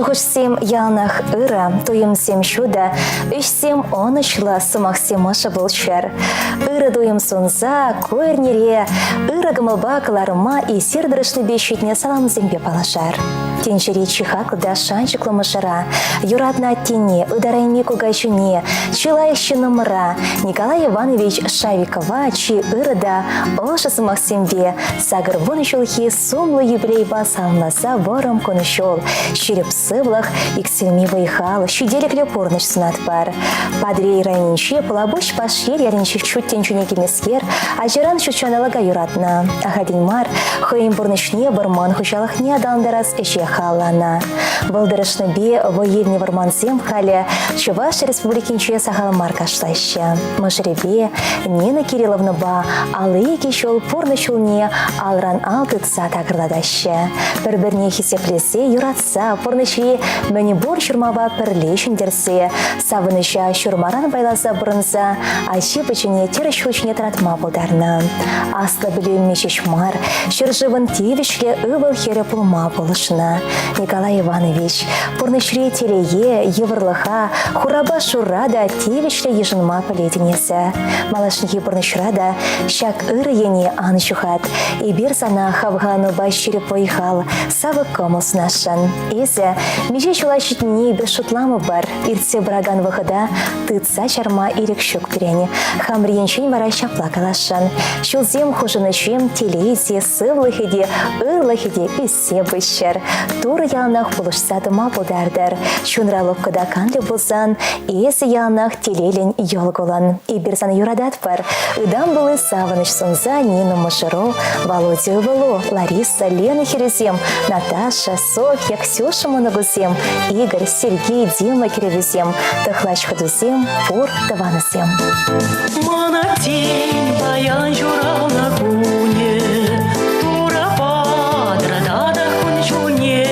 Шухышсем ялнах ыра, туемсем шуда, ишсем онышла сумахсем аша болчар. Ыра дуем сонза, койрнере, ыра гымылба кыларыма и сердырышны бешетне салам зембе палашар. Тенчери чихаклда шанчыклы мышара, юратна аттене, ударайме кугайшуне, чилайщина мыра, Николай Иванович Шавикова, чи ырыда, оша сумахсембе, сагыр вунышулхи сумлы юбилей басалнаса вором конышол, череп сывлах, иксельми выехал, щуделик лепорныш сунат пар. Падрей райнинче, полабуш пашер, яринче чуттен чунеки мескер, ажиран чучаналага юратна. Ахадин мар, хоим бурнышне барман хучалах не адандарас эшехалана. Валдырышны бе воевне вармансем хале, Чуваш республикинче сахал маркаштаща. Машребе, Нина Кирилловна ба, алы кешол порнышулне, алран алтыца такырладаща. Бір-бірне хисеплесе юратса, порныши мәне бор шурмаба пірлешін дерсе, савыныша шурмаран байласа бұрынса, айши бічіне теріш учіне тратма болдарна. Аслы білуім мешешмар, шыржывын тевішле ывыл хері пулма болышына. Николай Иванович, порнышри телее, еврлыха, хураба шурада тевішле ежынма піледінесі. Малашынхи порнышрада, шак ыры ене ан шухат, и бір сана хавгану башчире поихал, савы комус нашан. Эзе, меже чулащитне без шутламы бар, иртсе браган выхода, тыца чарма ирек щук перене, хамриенчень вара шапла калашан. Шулзем хужынычем телезе, сывлыхеде, ырлыхеде, песе быщар. Туры ялнах булышса дыма будардар, шунра ловкада канле бузан, эзе ялнах телелен йолголан. И берзан юрадат бар, ыдам былы савыныш сонза, Нина Маширо, Володя Увыло, Лариса, Лена Херезем, Наташа, Софья, Ксюша Моногузем, Игорь, Сергей, Дима Кирилюзем, Тахлач Ходузем, Пур Таванасем. Монатень, баян журал на куне, тура падра дада хунчуне,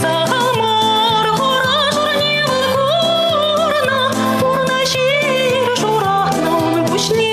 сахалмар гора журне выкурна, пурна щир журах на он бушне.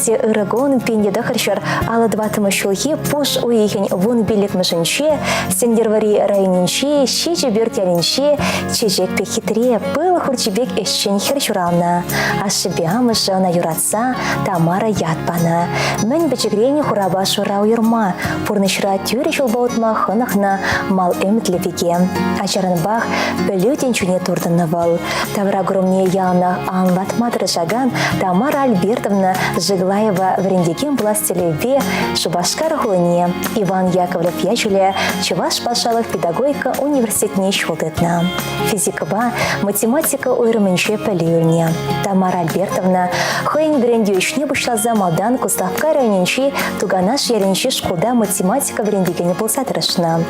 Пирсе ырыгон пенде дахаршар алы дватымы шулхи пуш уихень вун билик мышынче, сендервари районинче, щече бертялинче, чечекпе хитре, пыл хурчебек эшчен херчурална. Ашибиамышы на юратса, Тамара ятпана. Мен бечегрени хураба шура уйырма, пурнышра тюре шулбаутма хынахна мал эмтлевиге. Ачаранбах пелютен чуне турдынывал. Тавра громне ялна анлатматыр жаган Тамара Альбертовна Жиглаева врендекем властелеве Шубашкар хулыне. Иван Яковлев ячуле Чуваш пашалых педагогика университетне шулдытна. Физикаба, математика уйрымынче пелюрне. Тамара Альбертовна хойн врендюшне бушлаза малдан Куставка районинче туганаш яринче школда математика врендегене пулсатырышна.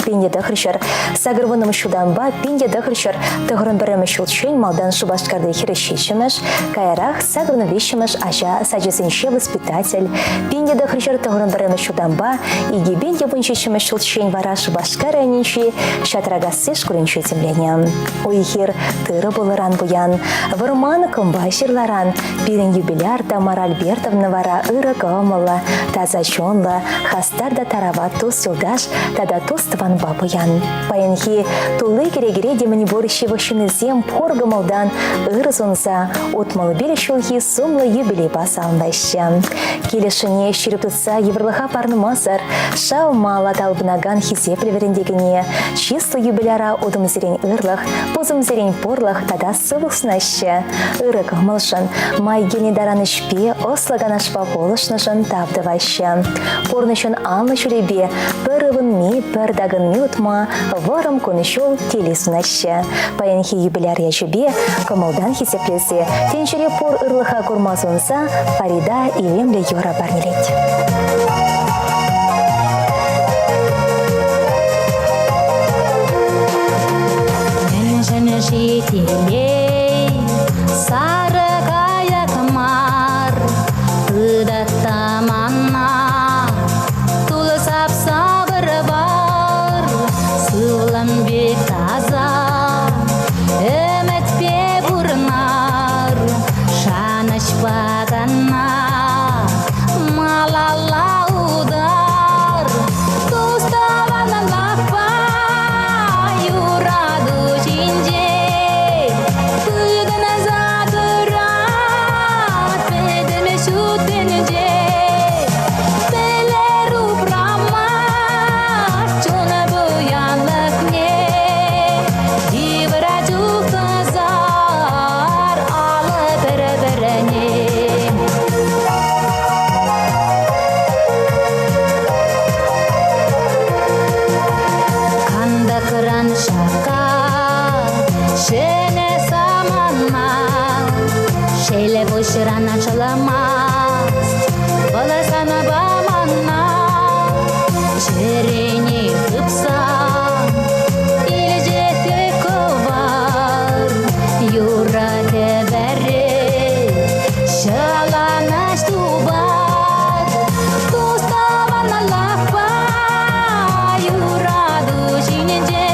Пенде дахрышар сагырвыным шуданба пенде дахрышар тыгрын бірімі шулчен малдан Шубашкарды хирещичемеш, кайрах сагырны вещемеш ача саджесенче воспитатель. Пенде дахрышар тыгрын бірімі шуданба игебен ебунчечемеш шулчен вара Шубашкар районинче шатрагасы шкуринче темлене. Уйхир тыры болыран буян, вырман кымба ширларан, пирен юбиляр Тамара Альбертовна вара ыры гамыла, таза чонла, хастар да тарава тус юлдаш, тада тус тванба буян. Паянхи тулы керегере демани борщи ващынызем поргамалдан ыры зонза, отмалы белі шулхи сумлы юбилей басалындайшы. Келешіне ширіптутса еврлыха парны мазар, шау мала талбынаган хизеплі верендегіне, чисто юбиляра одым зерен ырлых, позым зерен порлых, тада сывық сынайшы. Ыры гамылшын, май геліне дараны шпе, ослагана шпа болышнышын табдывайшы. Порнышын анлы шүребе, бір ывын ми, бір дагын ми утма, варым конышол телі сынайшы. Паянхи юбиляр яшубе, камалдан хизеплесе, теншіре пор ырлыха курмазунса, Фарида илемлі юра барнелет. Жителей сары кая кымар ыдатта манна тулы сапсабыры бар сылым бек таза үмітпе бұрнар шаныш баганна малала удар туставана лапа юраду чинже Ширана чаламас, баласана баманна, черени кыпсан, или жете ковар, юра кебере, шалана штубар, туставана лапа, юра душинеже,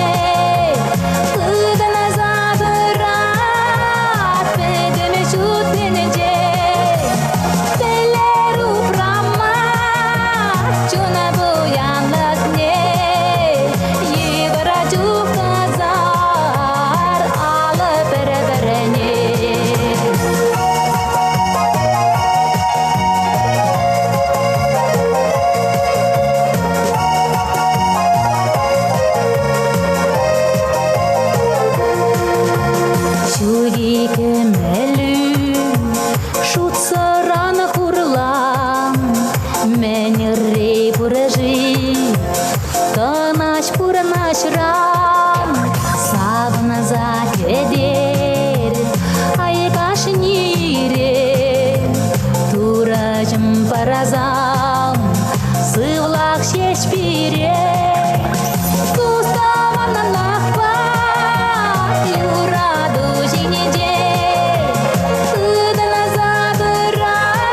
кыдана забырат, педеме шутенеже. Паразам, сывлах шешпире, туставана лахпа, юраду жинеже, ыдана забырат,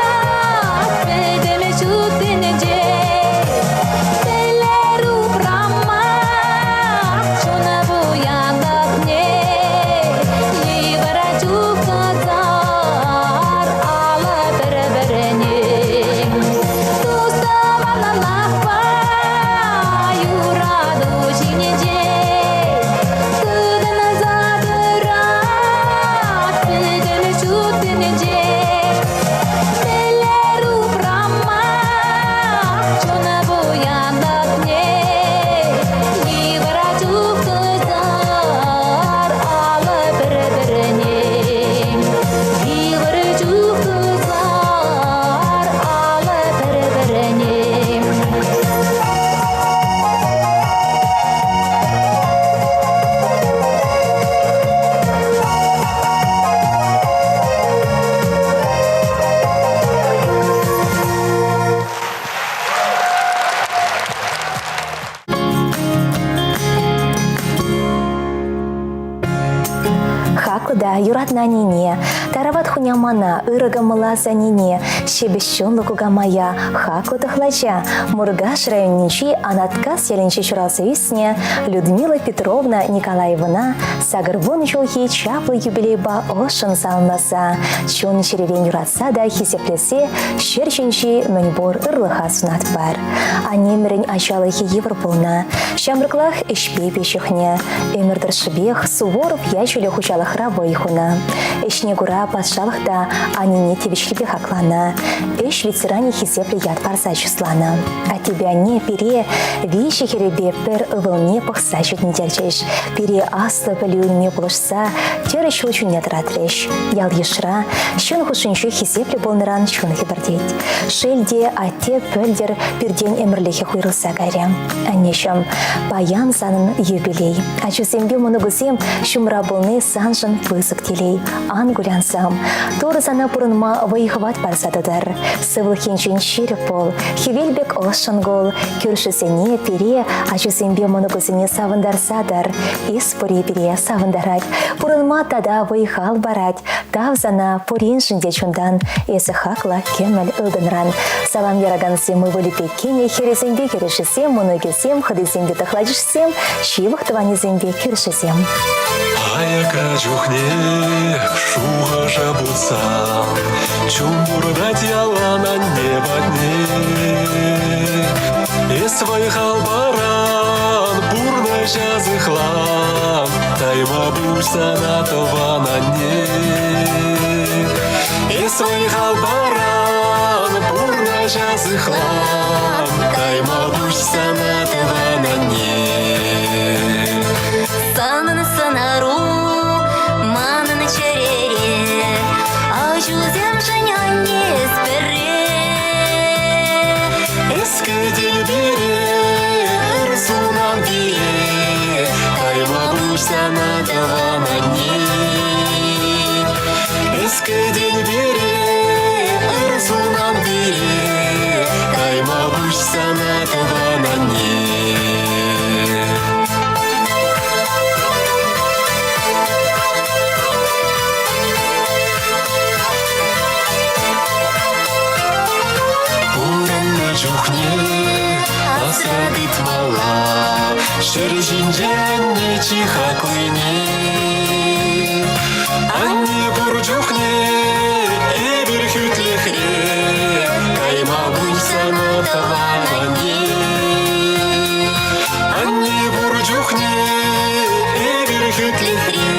педеме шутенеже, телеру брама, шуна буяндакне, ливара чуказар, ала бере-берене. да юратна нине, тарават хунямана, ырыга мылаза нине, шебещен лукуга моя, хаку тахлача, Мургаш районничи Анатка селенчи чуралса үсне, Людмила Петровна Николаевна, сагырбон жолхи чаплы юбилейба ошын салмаса, чун черевен юратса да хисеплесе, шерченчи мөнбор ырлыха сунат бар. Анемерен ачалыхи Европолна, шамрыклах ишпе пешехне, эмердер шибех Суворов ячуле хучалых рабойхуна. Эшне гура патшалых да анине тевичлебе хаклана, эш ветеране хисепле яд парса числана. А тебя не пере, вещи херебе пер ывылне пахсачет недельчеш, пере аслы пылюнне пулышса, теры шучу не тратреш. Ял ешра, щен хушинчу хисепле болныран чун хибердеть. Шельде ате пөлдер перден эмрлехе хуйрылса гаря. Анешам, паян санын юбилей. А чусембе моногусем шумра болны санжын пысык телей. Ангулянсам, торы сана пурынма вайхват парсадыдар. Сывлыхенчен шире пол, хивельбек ошын гол, күршісене пере, ачусембе моногусене савындарсадар. Испори пере савындарать, пурынма тада вайхал барать, тавзана пореншінде чундан, эсі хакла кемел ылдынран. Салам ярагансем мы были пекене, хересембе керешесем, моногесем, ходесембе тахладжсем, шивых тванезембе керешесем. Аяка жухне, шуха жабуца, чумурдать яла на небо дне. И своих албаран, бурно жазыхлан, тайма буса на това на не. И своих албаран, бурно жазыхлан, тайма буса на това на не. Санын сынару, манын черере, Ачузем женяне сперре. Eski dilbiri, ırsunan biri, kaybolmuş sana devam anne. Eski dilbiri, ırsunan biri, kaybolmuş sana devam anne. Жухне, асрадит мала, шержинжен не чиха куйне. Анни бурджухне, эбир хютлехре, кайма гульса на таване. Анни бурджухне, эбир хютлехре,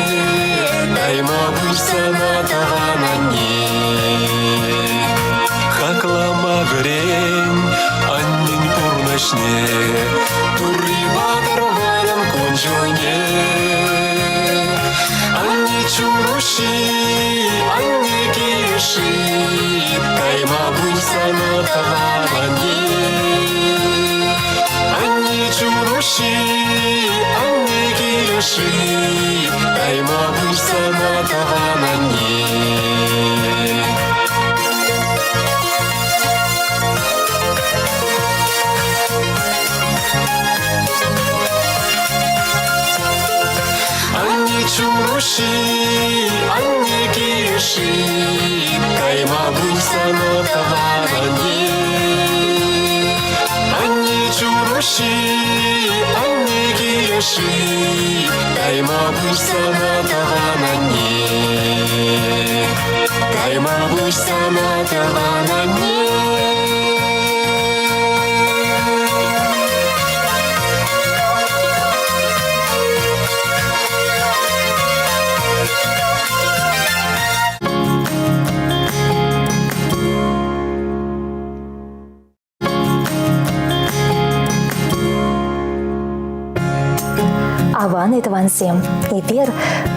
кайма гульса на таване. Хаклама грень, аннин пурнашне, турри батарваран конжуне. Анни чуруши, анни киши, кайма гульса на таване. Анни чуруши, анни киши, кайма гульса на таване. Чуруши, анне киши, кайма буйса на таване. Анне чуруши, анне киши, кайма буйса на таване. Кайма буйса на таване. Аван Итвансем. Ипер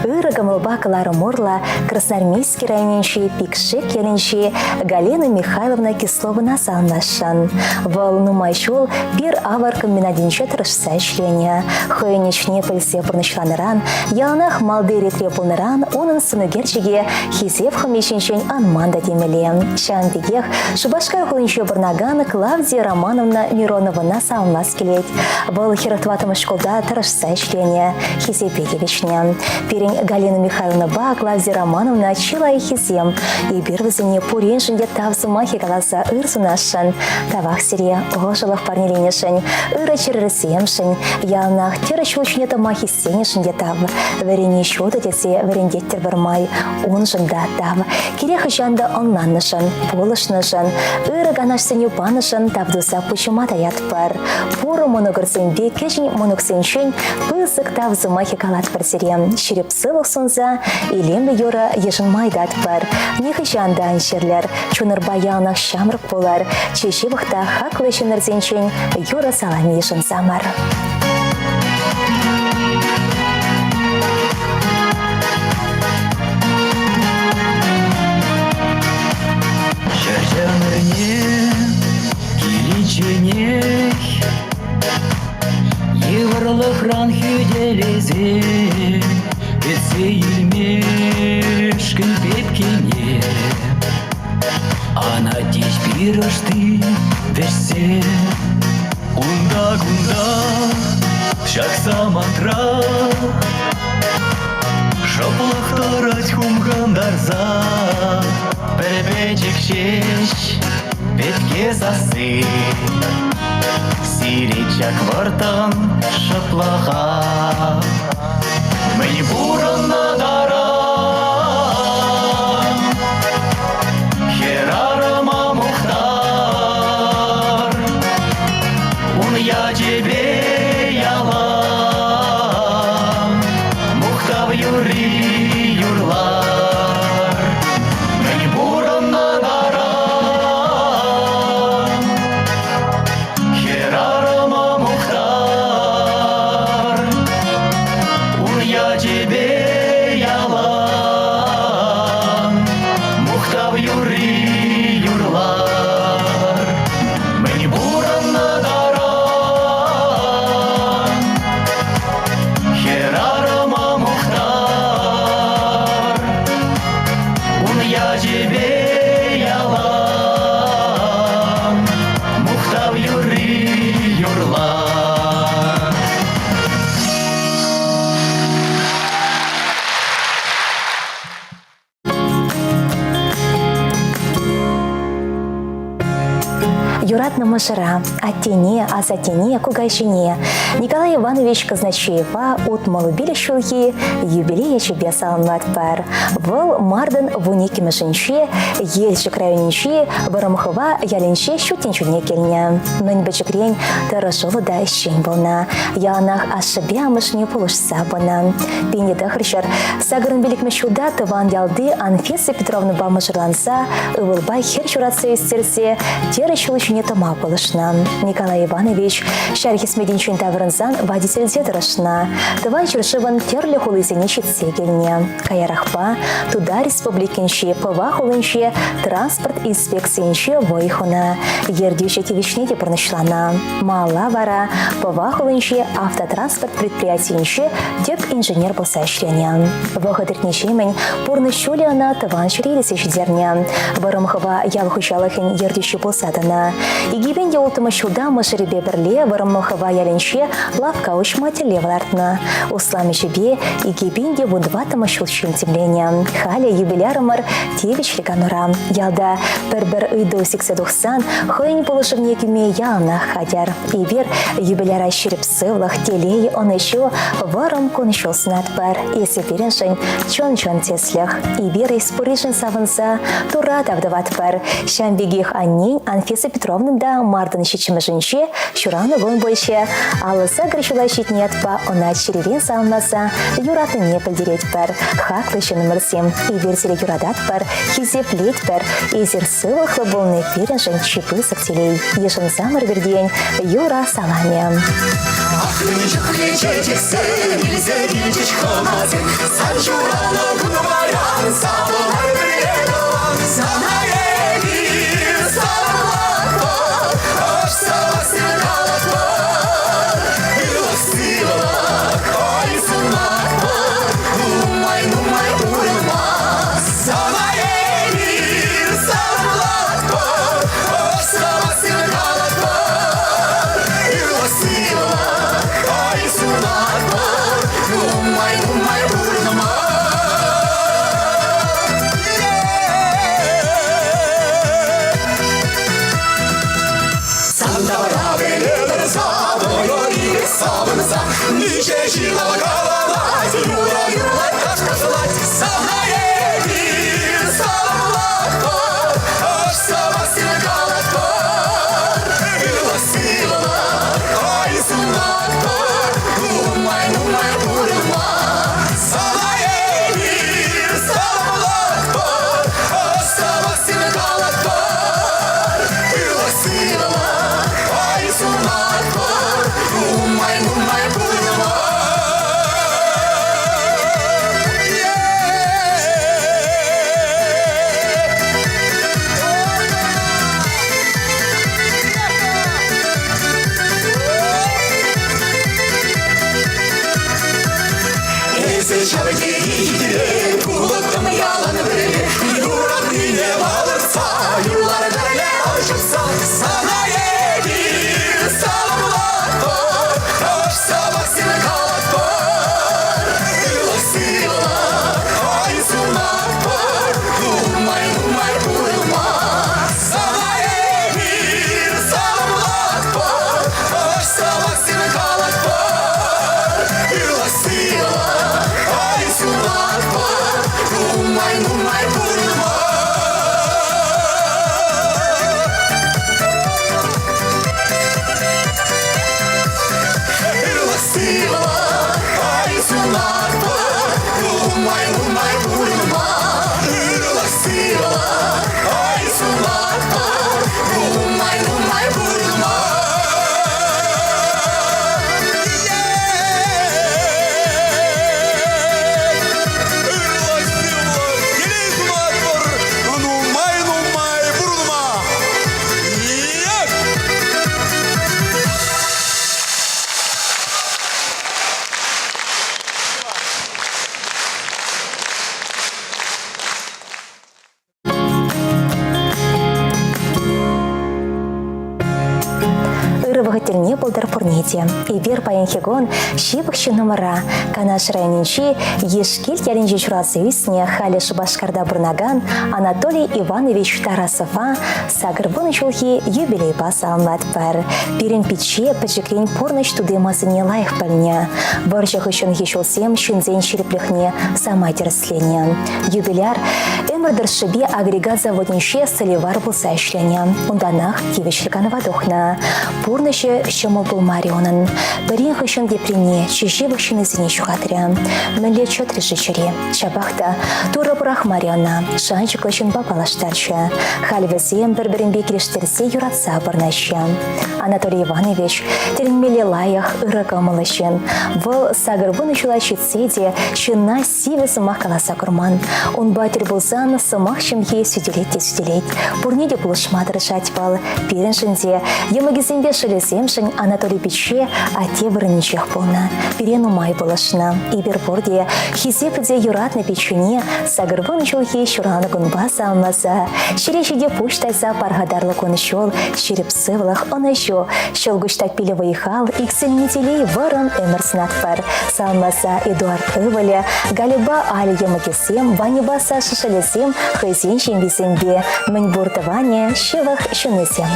ырыгамылба кылары морла Красноармейский районенчи Пикшек еленчи Галина Михайловна Кисловна салнашан. Вал нумайшул пир авар комбинадинче тырышса члене. Хойничне пыльсе пурнычланыран, ялнах малдыри трепулныран, онын сынугерчиге хизев хомешенчен анманда темеле. Шан пигех Шубашкар хойниче бурнаган Клавдия Романовна Мироновна салнас келет. Вал херахтватым школда тырышса члене. Галине Хизепедевичне. Перень Галина Михайловна Ба, Клавдия Романовна чила и хизем. И бирвазине пуреншинде тавзумахи галаса ырсунашын. Тавах сире ожалах парнеленешень. Ыра черресемшень. Ялнах терачулчне тамахи сенешинде тав. Верени счета тесе верендеттер бармай. Он жында тав. Кирех жанда онланнышын. Полышнышын. Ыра ганашсеню панышын тавдуса пучумата ятпар. Пуру моногорсенбе кешень моноксеншень. Пызык тавзумахи галат парсирем. Шерепсылых сонза. Илембе юра ешын майдат пар. Нехи жандан шерлер. Чуныр баянах шамрык болар. Чешивахта хаклышын эрзенчень. Юра салами ешын самар. Еврлыхран хюделезе, Пецейльмешкін пепкене, Ана теш пирышты вешсе. Унда-гунда, шакса мантра, Шаплахтарать хумгандарза, Перебечек шеш, петке засы. Сирича квартан шаплаха, Мені буран надара, Херарама мухтар, Он я тебе ялам, Мухтав юри юрлар, Мені буран надара, Херарама мухтар, Он я тебе ялам, Мухтав юри юрлар, Мені буран надара, Херарама мухтар, Он я тебе ялам, Мухтав юри юрлар. Юратна Машара, Аттене, Азатене, Кугайшине, Николай Иванович Казначеева от Малубилищулхи, юбилея чебе саламлат пар. Вол Марден вунике машинче, Ельчик районинче, Барамхова ялинче шутинчуне кельня. Мен бечекрень тарашолу да щень болна. Янах ашабе амышне полушса бона. Пенде дахрышар, сагрын беликме шуда тыван ялды Анфиса Петровна бамышырланса, ывылбай хер чуратса истерсе, терачулыч не тома полышна. Николай Иванович шархис мединчен таврынзан водитель дедырышна. Тыван чуршыван терлі хулызене читсе келне. Каярахпа туда республикинче пывахулынче транспорт инспекциянче войхуна. Ердюще тевичнеде пырнышлана. Мала вара пывахулынче автотранспорт предприятиянче тек инженер болсашленя. Вахадыртнечемен пурны щулиана тыван чурелесе жидерня. Варымхова ялхучалахын ердюще болсадана. Игибенде ултыма щуда машыребе бірле Варымхова ялинче лавка учмателе валартна. Услами жебе игибенде вудватыма щулчын темленя. Халя юбилярымыр тевич реганура. Ялда бір-бір үйду 80-90 хойн полышывне кюме ялна хадяр. Ибер юбиляра шеріп сывлах телей он еще варым конышыл снат бар. Есе переншень чон-чон теслях. Ибер испоришен савынса тура давдават бар. Шамбегих аннень Анфиса Петровна да Мардын щичимышынче шураны вон больше. Алыса гречула щитнетпа она черевен салмаса юраты не подереть бар. Хаклыщен мырсем. Ибер теле юрадат бар. Хизеп леть бар. Изер сывах лоболный переншень чипы сактелей. Ешен замыр вердень юра салами. сабынса, ниче жинал каланать, юра, юра, кашка злать, самая бир, саламлакпар, аш сабасин калакпар, иласивала, ай сунакпар, умай, умай, урма, самая бир, саламлакпар, аш сабасин калакпар, иласивала, ай сунакпар, умай, умай, урма. Çabuk kulakım yalan verir Yurak yine bağırsa Yıllar böyle alışırsa Sana yedir Salamlar var Aşsa baksın kalat var Yılasıyla Aysunak var Umay umay uyuma Sana yedir Salamlar var Aşsa baksın kalat var Yılasıyla Aysunak var, umay umay vurma. Yılasıyla Aysunak var, umay umay vurma. Yılasıyla Aysunak var, umay umay vurma. Вагательне болдар пурнете. Ибер паянхигон шибықшы номера. Канаш районинчи ешкил ялинчи чурасы висне халиш башкарда бурнаган Анатолий Иванович Тарасова сагырбын чулхи юбилей басалмат пар. Пирен пиче пачекрень порныч тудемасыне лайх пальня. Борчах еще хищулсем шинзен череплехне сама терсление. Юбиляр эмрдер шибе агрегат заводниче соливар булса ишленя. Унданах кивичликан вадохна. Пурныч шомо был Марионан. Барин хышын деприне, чижи вахшины зини чухатря. Мэле чотри жичери. Чабахта тура бурах Мариона. Шанчик лачын бабалаштарча. Хальвезем берберинбе кириштерсе юратса барнаща. Анатолий Иванович теренмеле лаях ыракамылышын. Выл сагырбын чула читседе, чына сиве сымах каласа курман. Он батер булзан сымах чимхе сюделеть. Пурнеде булышма дырышать бал. Пиреншинде, емагизембе шелесемшин Анатолий Пиче, а те вырничех полна. Пирену май булышна. Иберборде, хизепде юратна печуне, сагырбын чулхи чураны гунбаса алмаза. Черечеде пуштайса паргадарлы конышол, черепсывлах онайшо. Щелгуштак пиле выехал, иксельнителей ворон эмерснатпар. Салмаса Эдуард Иваля, Галиба Али Ямагисем, Ваниба Саша Шелесем, Хайзенщин Висембе, Мэньбуртование, Щевах Щунесем.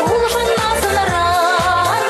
Улжын насыныран,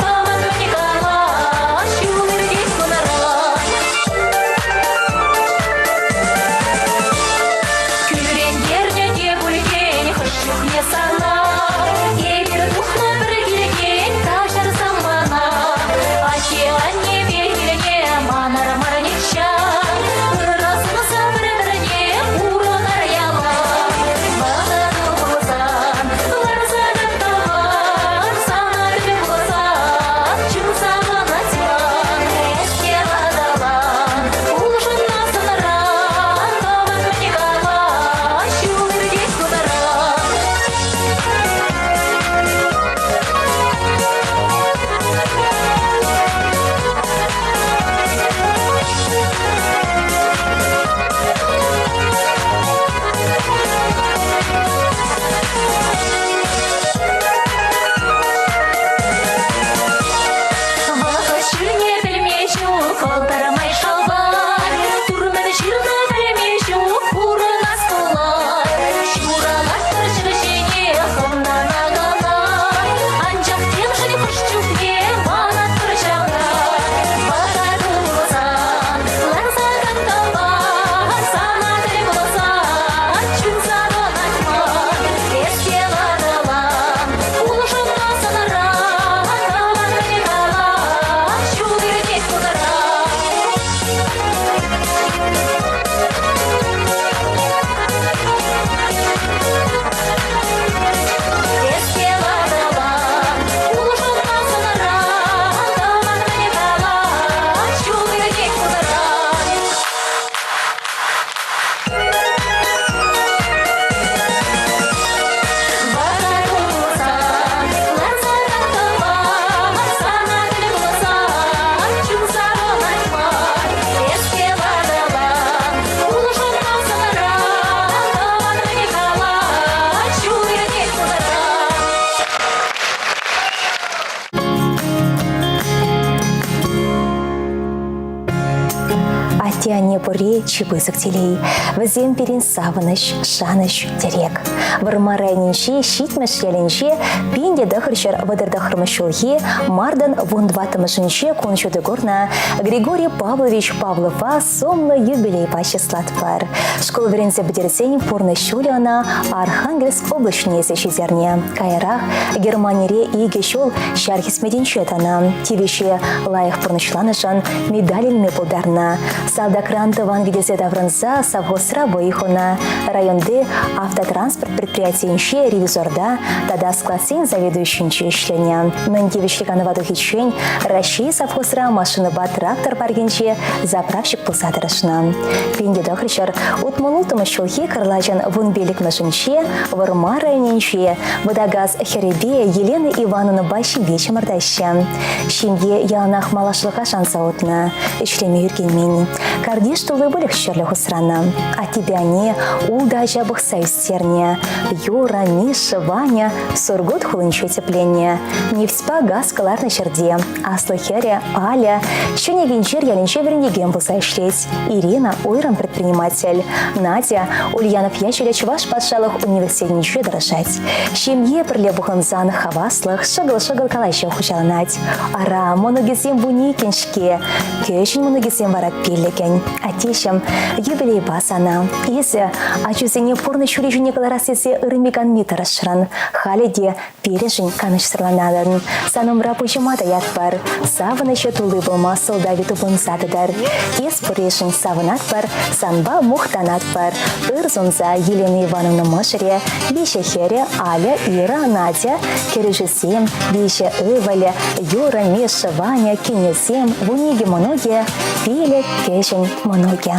Тиане пори чебызык телей. Візем перен савыныш, шаныш терек. Вармарайнинче, щитмеш яленче, пинде дахырчар вадырдахырмышулхи, мардан вундватымышынче кончуды горна Григорий Павлович Павлова сомлы юбилей пачеслат пар. Школ верензе бедерсень порны щулиана Архангельск облачнезе чизерне. Кайрах Германире и гешол шархис меденчетана. Тивище лайых порнычланышан медалельны пулдарна. Салдакранты ван видезе даврынса совхозра боихона. Районды автотранспорт предприятиенче ревизорда тада скласен заведующинче ишлене. Мэн тивище канаваду хичень Россия совхозра машиныба трактор баргенче заправщик пулсадырышна. Пинде дохричар утмулутымы шулхи кырлажан вунбелик машинче варма районенче водогаз Херебе Елены Ивановны Байшевича мордаща. Шимге яланах малашлыка шанса отна. Ишлеме юргенмен. Кардиш тулы былых щерлі хусрана. А тебя не улда жабых союзтерне. Юра, Миша, Ваня, сургут хулынче тепление. Нефтьпа газ каларны черде. Аслы Херя, Аля, щене венчер яленче вернегем булса ишлеть. Ирина, ойран предприниматель. Надя, Ульянов ящеля чуваш подшалых университетниче дорожать. Шемье прилебуханзан хаваслых шагал-шагал калайща ухучаланать. Ара, моногизем буникиншке. Кешень моногизем вара пиллекень. Атешем юбилей басана. Изе, ачузене порны чурежине каларасисе ырымиган мита расшыран. Халиде пережень каныштырланадан. Саным рапучымада ятпар. Савыныше тулы болма солдавиту бунсадыдар. Ес пырешень савынат пар, санба мухтанат пар. Ырзунза Елена Ивановна Мышере, Бище Хере, Аля, Ира, Надя, Кережесем, Бище Ываля, Юра, Миша, Ваня, Кинесем, Вуниги Моноге, Пиле, Кешень Моноге.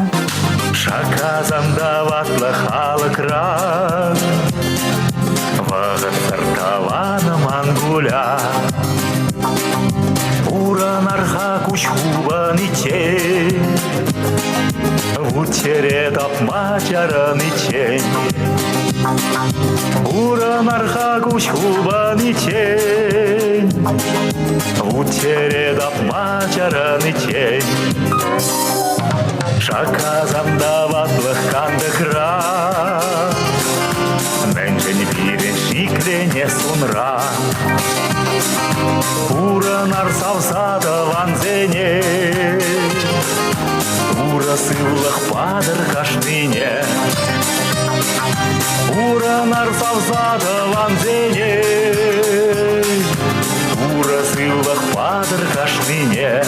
Шаказанда ватлы халыкран, вағыт сырталаны мангуля. Уранарға күшхубан ичен, утере тапма жаран ичен. Уранарға күшхубан ичен, утере тапма жаран ичен. Шаказанда ватлых кандықра, Нэнжен бирен шиклене сунра. Уранар савсада ванзене, Ура сыллых падыр кашныне. Уранар савсада ванзене, Ура сыллых падыр кашныне.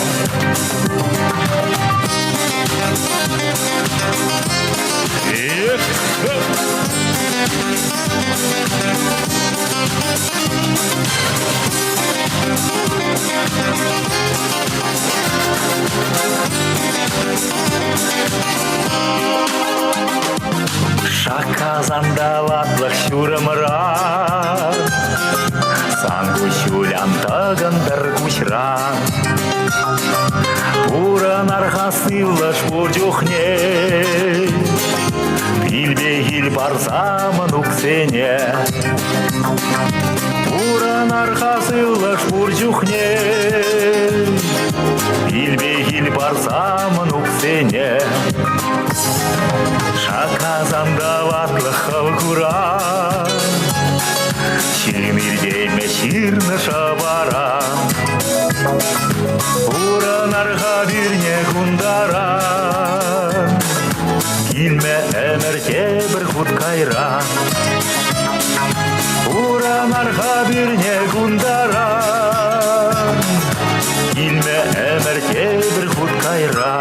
Шаказанда ватлых шурамыра, Сангу шулян тагандар кучра. Уранарға сыллаш бурдюхне, Билбегил барзамын уксене. Уранарға сыллаш бурдюхне, Билбегил барзамын уксене. Шаказанда ватлы халкура, Шимирдейме ширны шабара. Уранарға бирне кундара, Килме әмірге бір құт кайра. Уранарға бирне кундара, Килме әмірге бір құт кайра.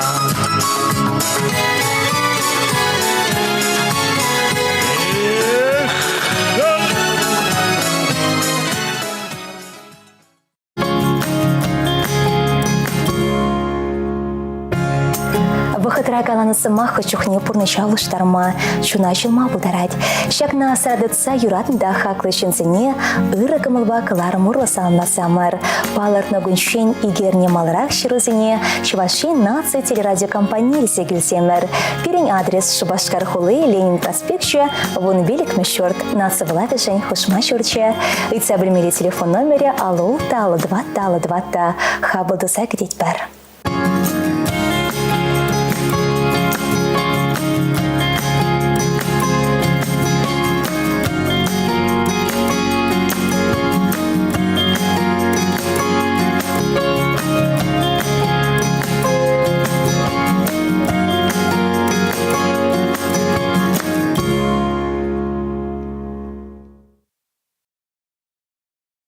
Вахытра каланысы махы чухне пурнычалыш тарма, чуна чылма бударать. Шакна срадыца юратында хаклы чынсыне, ыры кымылба кылар мурлы салынмасамыр. Палыртны гүншен игерне малрак шырызыне, Чувашин нация телерадиокомпании сегілсемір. Перень адрес Шубашкар хулы, Ленин проспектче, вон велик мещорт, нация влавишень хушма чурче. Ыца білмелі телефон номере алу талы 2 хабылдыса кедетпір.